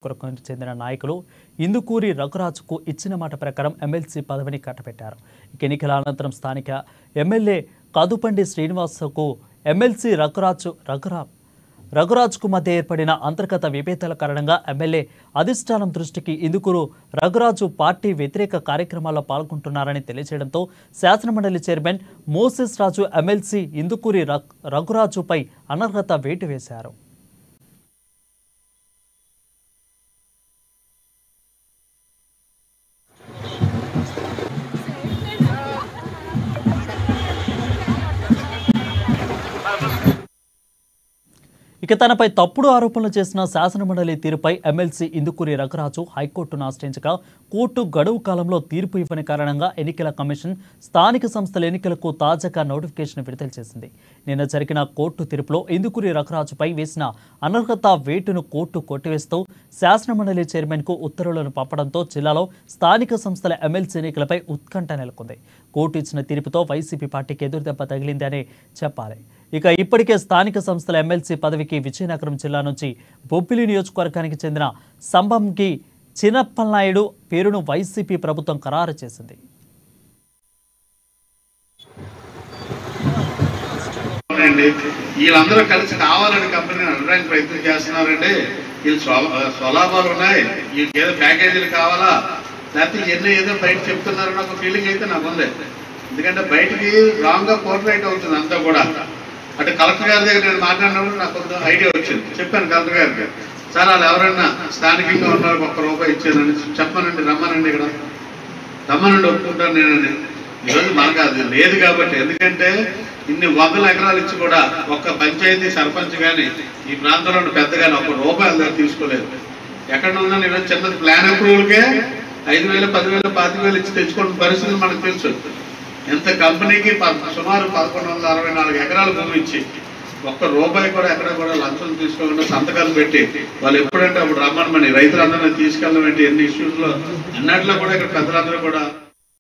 కొరకు చెందిన నాయకులు ఇందుకూరి రఘురాజుకు ఇచ్చిన మాట ప్రకారం ఎమ్మెల్సీ పదవిని కట్టబెట్టారు. ఎన్నికల అనంతరం స్థానిక ఎమ్మెల్యే కదుపండి శ్రీనివాసకు ఎమ్మెల్సీ రఘురాజుకు మధ్య ఏర్పడిన అంతర్గత విభేదాల కారణంగా ఎమ్మెల్యే అధిష్టానం దృష్టికి ఇందుకూరు రఘురాజు పార్టీ వ్యతిరేక కార్యక్రమాల్లో పాల్గొంటున్నారని తెలియజేయడంతో శాసనమండలి చైర్మన్ మోసెస్ రాజు ఎమ్మెల్సీ ఇందుకూరి రఘురాజుపై అనర్హత వేటు వేశారు. ఇక తనపై తప్పుడు ఆరోపణలు చేసిన శాసనమండలి తీరుపై ఎమ్మెల్సీ ఇందుకూరి రఘురాజు హైకోర్టును ఆశ్రయించగా కోర్టు గడువు కాలంలో తీర్పు ఇవ్వని కారణంగా ఎన్నికల కమిషన్ స్థానిక సంస్థల ఎన్నికలకు తాజాగా నోటిఫికేషన్ విడుదల చేసింది. నిన్న జరిగిన కోర్టు తీర్పులో ఇందుకూరి రఘురాజుపై వేసిన అనర్హత వేటును కోర్టు కొట్టివేస్తూ శాసనమండలి చైర్మన్కు ఉత్తర్వులను పంపడంతో జిల్లాలో స్థానిక సంస్థల ఎమ్మెల్సీ ఎన్నికలపై ఉత్కంఠ నెలకొంది. కోర్టు ఇచ్చిన తీర్పుతో వైసీపీ పార్టీకి ఎదురుదెబ్బ తగిలిందని చెప్పాలి. ఇక ఇప్పటికే స్థానిక సంస్థల ఎమ్మెల్సీ పదవికి విజయనగరం జిల్లా నుంచి బొబ్బిలి నియోజకవర్గానికి చెందిన సంబంగి చిన్నప్పలనాయుడు పేరును వైసీపీ ప్రభుత్వం ఖరారు చేసింది. వీళ్ళందరూ కలిసి కావాలని కంపెనీని అనడానికి ప్రయత్నం చేస్తున్నారండి. వీళ్ళు స్వలాభాలు ఉన్నాయి, వీళ్ళకి ఏదో ప్యాకేజీలు కావాలా, లేకపోతే ఇవన్నీ ఏదో బయట చెప్తున్నారని ఒక ఫీలింగ్ అయితే నాకు ఉంది. ఎందుకంటే బయటికి రాంగ్గా పోర్ట్రైట్ అవుతుంది అంతా కూడా. అంటే కలెక్టర్ గారి దగ్గర నేను మాట్లాడినప్పుడు నాకు కొంత ఐడియా వచ్చింది. చెప్పాను కలెక్టర్ గారికి, సార్ వాళ్ళు ఎవరైనా స్థానికంగా ఉన్నారు ₹1 ఇచ్చానని చెప్పానండి, రమ్మనండి, ఇక్కడ రమ్మనండి, ఒప్పుకుంటాను నేనండి. ఈరోజు మనకు అది లేదు కాబట్టి, ఎందుకంటే ఇన్ని 100 ఎకరాలు ఇచ్చి కూడా ఒక్క పంచాయతీ సర్పంచ్ కానీ ఈ ప్రాంతంలో పెద్ద కానీ ₹1 తీసుకోలేదు. ఎక్కడ ఉన్నా ఈరోజు చిన్న ప్లాన్ అప్రూవల్కే 5,000, 10,000, 25,000 ఇచ్చి తెచ్చుకున్న పరిస్థితులు మనకు తెలుసు. ఎంత కంపెనీకి సుమారు 1,164 ఎకరాల భూమి ఇచ్చి ₹1 కూడా ఎక్కడ కూడా లంచం తీసుకోకుండా సంతకాలు పెట్టి వాళ్ళు ఎప్పుడంటే అప్పుడు రమ్మని రైతులందరినీ తీసుకెళ్ళడం ఎన్ని ఇష్యూస్లో అన్నట్లో కూడా ఇక్కడ పెద్దలందరూ కూడా